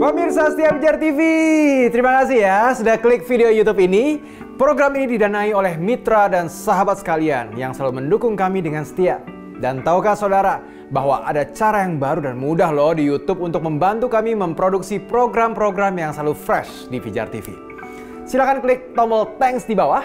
Pemirsa setia Pijar TV, terima kasih ya sudah klik video YouTube ini. Program ini didanai oleh mitra dan sahabat sekalian yang selalu mendukung kami dengan setia. Dan tahukah saudara bahwa ada cara yang baru dan mudah loh di YouTube untuk membantu kami memproduksi program-program yang selalu fresh di Pijar TV. Silahkan klik tombol thanks di bawah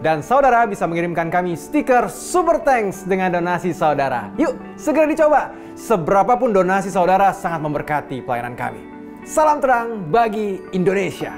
dan saudara bisa mengirimkan kami stiker super thanks dengan donasi saudara. Yuk segera dicoba, seberapapun donasi saudara sangat memberkati pelayanan kami. Salam terang bagi Indonesia.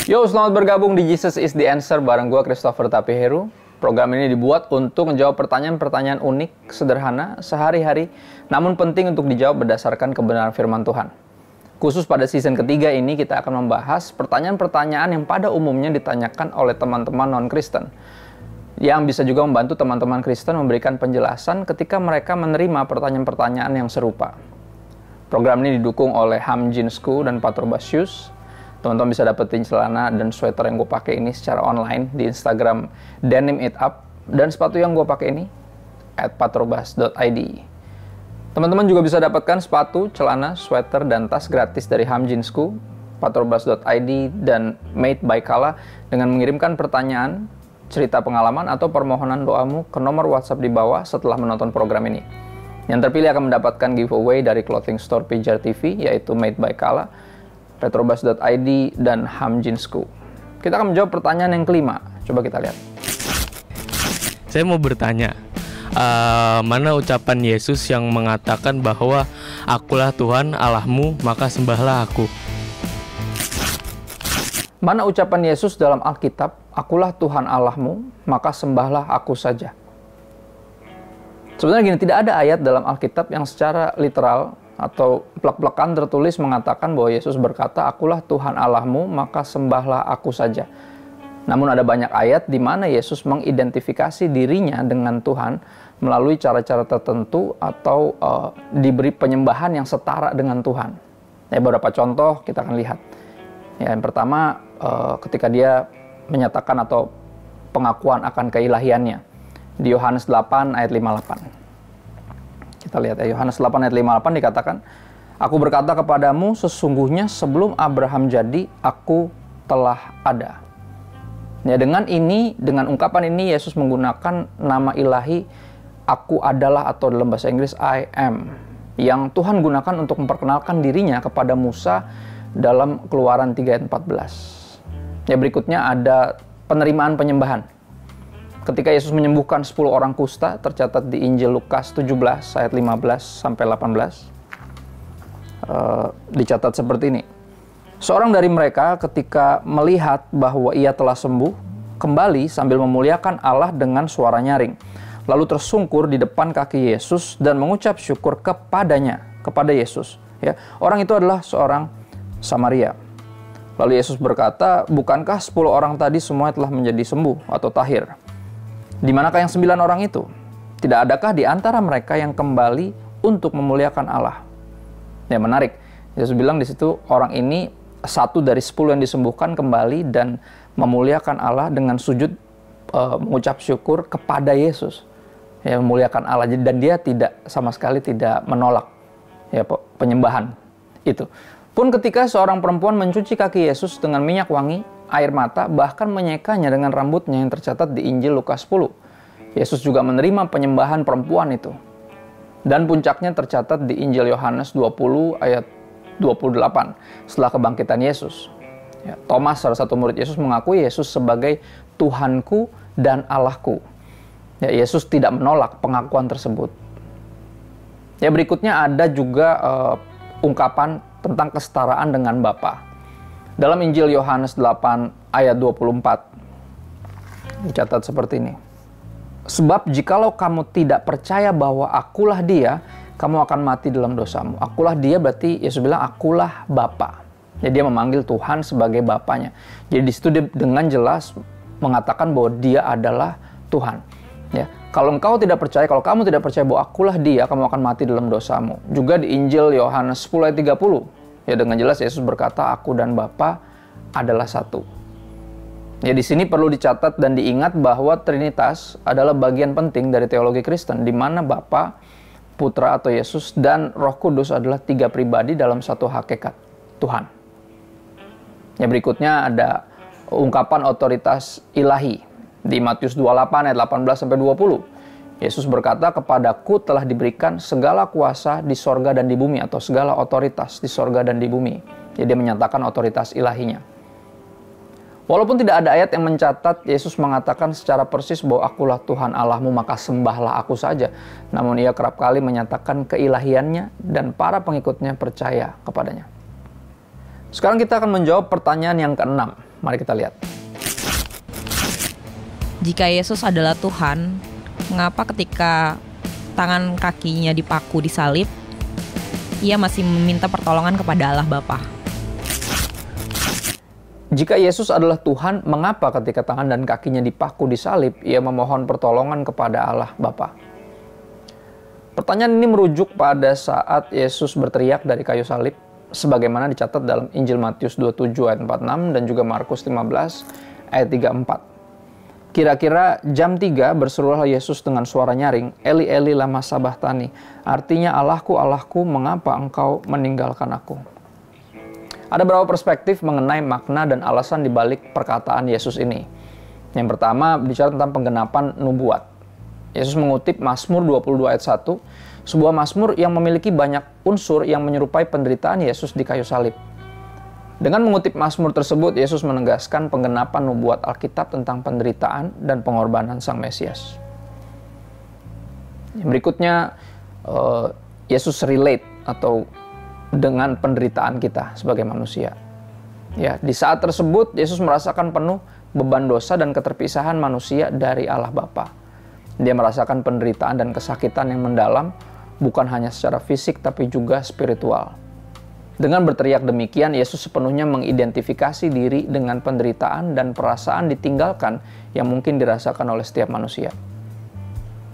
Yo, selamat bergabung di Jesus is the Answer bareng gue Christopher Tapiheru. Program ini dibuat untuk menjawab pertanyaan-pertanyaan unik, sederhana, sehari-hari, namun penting untuk dijawab berdasarkan kebenaran firman Tuhan. Khusus pada season ketiga ini kita akan membahas pertanyaan-pertanyaan yang pada umumnya ditanyakan oleh teman-teman non-Kristen, yang bisa juga membantu teman-teman Kristen memberikan penjelasan ketika mereka menerima pertanyaan-pertanyaan yang serupa. Program ini didukung oleh Hamjinsku dan Patrobas Shoes. Teman-teman bisa dapetin celana dan sweater yang gue pakai ini secara online di Instagram Denim It Up, dan sepatu yang gue pakai ini @patrobas.id. Teman-teman juga bisa dapatkan sepatu, celana, sweater, dan tas gratis dari Hamjinsku, patrobas.id, dan Made by Kala dengan mengirimkan pertanyaan, cerita pengalaman, atau permohonan doamu ke nomor WhatsApp di bawah setelah menonton program ini. Yang terpilih akan mendapatkan giveaway dari clothing store Pijar TV, yaitu Made by Kala, patrobas.id, dan Hamjinsku. Kita akan menjawab pertanyaan yang kelima. Coba kita lihat. Saya mau bertanya, mana ucapan Yesus yang mengatakan bahwa akulah Tuhan Allahmu, maka sembahlah aku? Mana ucapan Yesus dalam Alkitab, akulah Tuhan Allahmu, maka sembahlah aku saja? Sebenarnya gini, tidak ada ayat dalam Alkitab yang secara literal atau plek-plekan tertulis mengatakan bahwa Yesus berkata, akulah Tuhan Allahmu, maka sembahlah aku saja. Namun ada banyak ayat di mana Yesus mengidentifikasi dirinya dengan Tuhan melalui cara-cara tertentu atau diberi penyembahan yang setara dengan Tuhan. Beberapa contoh kita akan lihat. Yang pertama, ketika dia menyatakan atau pengakuan akan keilahiannya di Yohanes 8 ayat 58. Kita lihat ya, Yohanes 8 ayat 58 dikatakan, aku berkata kepadamu, sesungguhnya sebelum Abraham jadi, aku telah ada. Ya, dengan ungkapan ini Yesus menggunakan nama ilahi aku adalah, atau dalam bahasa Inggris I am, yang Tuhan gunakan untuk memperkenalkan dirinya kepada Musa dalam Keluaran 3 ayat 14. Ya, berikutnya ada penerimaan penyembahan. Ketika Yesus menyembuhkan 10 orang kusta, tercatat di Injil Lukas 17 ayat 15 sampai 18. Dicatat seperti ini. Seorang dari mereka ketika melihat bahwa ia telah sembuh, kembali sambil memuliakan Allah dengan suara nyaring. Lalu tersungkur di depan kaki Yesus dan mengucap syukur kepada Yesus. Ya, orang itu adalah seorang Samaria. Lalu Yesus berkata, bukankah 10 orang tadi semua telah menjadi sembuh atau tahir? Di manakah yang 9 orang itu? Tidak adakah di antara mereka yang kembali untuk memuliakan Allah? Ya, menarik. Yesus bilang di situ orang ini satu dari 10 yang disembuhkan kembali dan memuliakan Allah dengan sujud mengucap syukur kepada Yesus. Ya, memuliakan Allah, dan dia sama sekali tidak menolak ya penyembahan itu. Pun ketika seorang perempuan mencuci kaki Yesus dengan minyak wangi, air mata, bahkan menyekanya dengan rambutnya yang tercatat di Injil Lukas 10. Yesus juga menerima penyembahan perempuan itu. Dan puncaknya tercatat di Injil Yohanes 20 ayat 28 setelah kebangkitan Yesus. Ya, Thomas, salah satu murid Yesus, mengakui Yesus sebagai Tuhanku dan Allahku. Ya, Yesus tidak menolak pengakuan tersebut. Ya, berikutnya ada juga ungkapan tentang kesetaraan dengan Bapa. Dalam Injil Yohanes 8 ayat 24 dicatat seperti ini. Sebab jikalau kamu tidak percaya bahwa akulah dia, kamu akan mati dalam dosamu. Akulah dia berarti Yesus bilang akulah Bapa. Jadi dia memanggil Tuhan sebagai Bapanya. Jadi di situ dia dengan jelas mengatakan bahwa dia adalah Tuhan. Ya, kalau engkau tidak percaya, kalau kamu tidak percaya bahwa akulah dia, kamu akan mati dalam dosamu. Juga di Injil Yohanes 10 ayat 30, ya dengan jelas Yesus berkata, aku dan Bapa adalah satu. Ya di sini perlu dicatat dan diingat bahwa Trinitas adalah bagian penting dari teologi Kristen, di mana Bapa, Putra atau Yesus, dan Roh Kudus adalah 3 pribadi dalam satu hakikat, Tuhan. Ya berikutnya ada ungkapan otoritas ilahi di Matius 28 ayat 18-20. Yesus berkata, kepadaku telah diberikan segala kuasa di sorga dan di bumi, atau segala otoritas di sorga dan di bumi. Jadi dia menyatakan otoritas ilahinya. Walaupun tidak ada ayat yang mencatat Yesus mengatakan secara persis bahwa akulah Tuhan Allahmu, maka sembahlah aku saja. Namun ia kerap kali menyatakan keilahiannya dan para pengikutnya percaya kepadanya. Sekarang kita akan menjawab pertanyaan yang keenam. Mari kita lihat. Jika Yesus adalah Tuhan, mengapa ketika tangan kakinya dipaku di salib, ia masih meminta pertolongan kepada Allah Bapa? Jika Yesus adalah Tuhan, mengapa ketika tangan dan kakinya dipaku di salib, ia memohon pertolongan kepada Allah Bapa? Pertanyaan ini merujuk pada saat Yesus berteriak dari kayu salib, sebagaimana dicatat dalam Injil Matius 27 ayat 46 dan juga Markus 15 ayat 34. Kira-kira jam 3 berserulah Yesus dengan suara nyaring, Eli Eli lama sabachthani, artinya Allahku, Allahku, mengapa engkau meninggalkan aku? Ada beberapa perspektif mengenai makna dan alasan dibalik perkataan Yesus ini. Yang pertama bicara tentang penggenapan nubuat. Yesus mengutip Mazmur 22 ayat 1, sebuah mazmur yang memiliki banyak unsur yang menyerupai penderitaan Yesus di kayu salib. Dengan mengutip mazmur tersebut, Yesus menegaskan penggenapan nubuat Alkitab tentang penderitaan dan pengorbanan Sang Mesias. Berikutnya, Yesus relate atau dengan penderitaan kita sebagai manusia. Ya, di saat tersebut Yesus merasakan penuh beban dosa dan keterpisahan manusia dari Allah Bapa. Dia merasakan penderitaan dan kesakitan yang mendalam, bukan hanya secara fisik tapi juga spiritual. Dengan berteriak demikian, Yesus sepenuhnya mengidentifikasi diri dengan penderitaan dan perasaan ditinggalkan yang mungkin dirasakan oleh setiap manusia.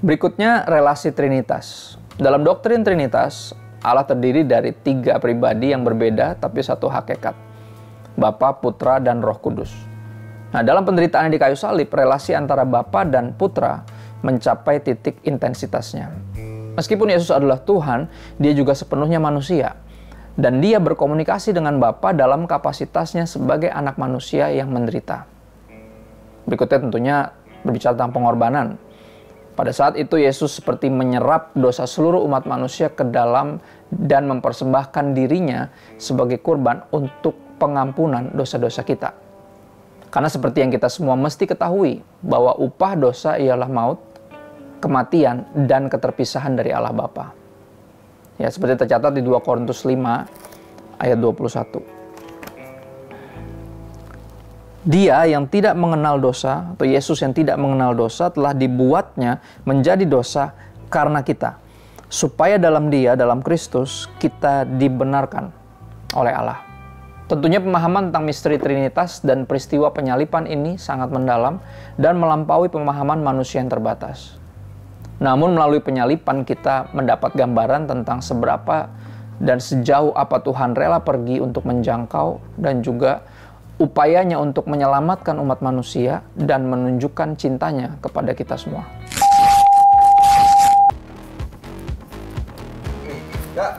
Berikutnya, relasi Trinitas. Dalam doktrin Trinitas, Allah terdiri dari 3 pribadi yang berbeda tapi satu hakikat, Bapa, Putra, dan Roh Kudus. Nah, dalam penderitaan di kayu salib, relasi antara Bapa dan Putra mencapai titik intensitasnya. Meskipun Yesus adalah Tuhan, dia juga sepenuhnya manusia. Dan dia berkomunikasi dengan Bapa dalam kapasitasnya sebagai anak manusia yang menderita. Berikutnya tentunya berbicara tentang pengorbanan. Pada saat itu Yesus seperti menyerap dosa seluruh umat manusia ke dalam dan mempersembahkan dirinya sebagai kurban untuk pengampunan dosa-dosa kita. Karena seperti yang kita semua mesti ketahui bahwa upah dosa ialah maut, kematian, dan keterpisahan dari Allah Bapa. Ya, seperti tercatat di 2 Korintus 5 ayat 21. Dia yang tidak mengenal dosa, atau Yesus yang tidak mengenal dosa, telah dibuatnya menjadi dosa karena kita, supaya dalam Dia, dalam Kristus, kita dibenarkan oleh Allah. Tentunya pemahaman tentang misteri Trinitas dan peristiwa penyalipan ini sangat mendalam dan melampaui pemahaman manusia yang terbatas. Namun melalui penyalipan kita mendapat gambaran tentang seberapa dan sejauh apa Tuhan rela pergi untuk menjangkau dan juga upayanya untuk menyelamatkan umat manusia dan menunjukkan cintanya kepada kita semua. Kak,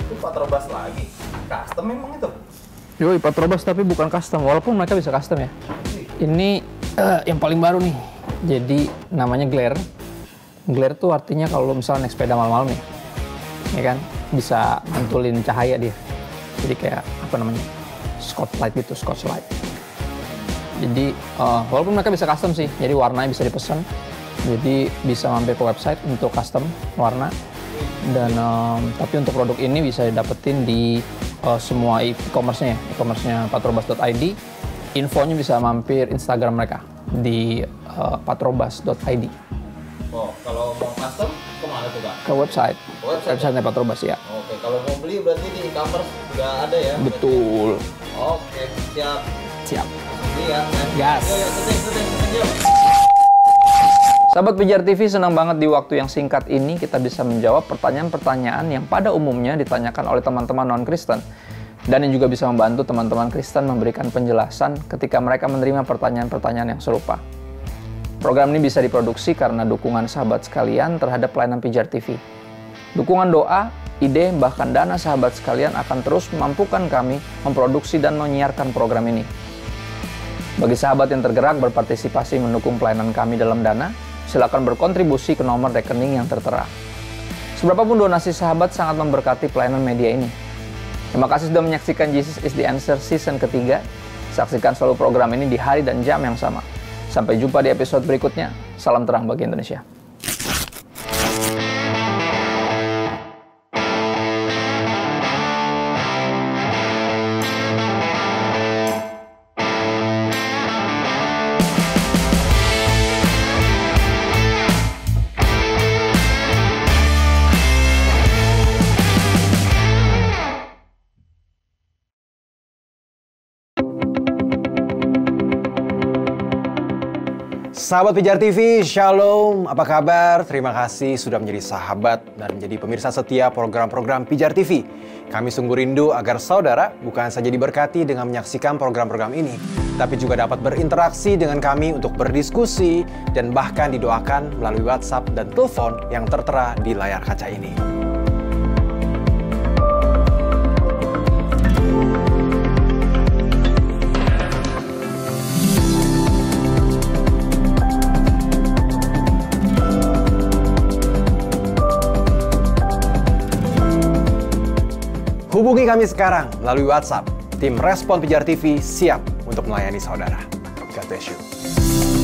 itu Patrobas lagi. Custom memang itu? Yoi, Patrobas tapi bukan custom, walaupun mereka bisa custom ya. Ini yang paling baru nih. Jadi namanya glare. Glare tuh artinya kalau misalnya naik sepeda malam-malam ya kan, bisa mantulin cahaya dia. Jadi kayak apa namanya? Spotlight gitu, Scotchlight. Jadi walaupun mereka bisa custom sih, jadi warnanya bisa dipesan. Jadi bisa mampir ke website untuk custom warna. Dan tapi untuk produk ini bisa didapetin di semua e-commerce-nya, e-commerce-nya patrobas.id. Infonya bisa mampir Instagram mereka di patrobas.id. Oh, kalau mau custom kemana tuh Kak? Ke website. Website-nya Patrobas ya. Oke. kalau mau beli berarti di e-commerce udah ada ya? Betul. Oke, siap. Siap. Iya, Gas. Yuk. Sahabat Pijar TV, senang banget di waktu yang singkat ini kita bisa menjawab pertanyaan-pertanyaan yang pada umumnya ditanyakan oleh teman-teman non-Kristen. Dan yang juga bisa membantu teman-teman Kristen memberikan penjelasan ketika mereka menerima pertanyaan-pertanyaan yang serupa. Program ini bisa diproduksi karena dukungan sahabat sekalian terhadap pelayanan Pijar TV. Dukungan doa, ide, bahkan dana sahabat sekalian akan terus memampukan kami memproduksi dan menyiarkan program ini. Bagi sahabat yang tergerak berpartisipasi mendukung pelayanan kami dalam dana, silakan berkontribusi ke nomor rekening yang tertera. Seberapapun donasi sahabat sangat memberkati pelayanan media ini. Terima kasih sudah menyaksikan Jesus is the Answer season ketiga. Saksikan selalu program ini di hari dan jam yang sama. Sampai jumpa di episode berikutnya. Salam terang bagi Indonesia. Sahabat Pijar TV, Shalom, apa kabar? Terima kasih sudah menjadi sahabat dan menjadi pemirsa setia program-program Pijar TV. Kami sungguh rindu agar saudara bukan saja diberkati dengan menyaksikan program-program ini, tapi juga dapat berinteraksi dengan kami untuk berdiskusi dan bahkan didoakan melalui WhatsApp dan telepon yang tertera di layar kaca ini. Hubungi kami sekarang melalui WhatsApp. Tim Respon Pijar TV siap untuk melayani saudara. God bless you.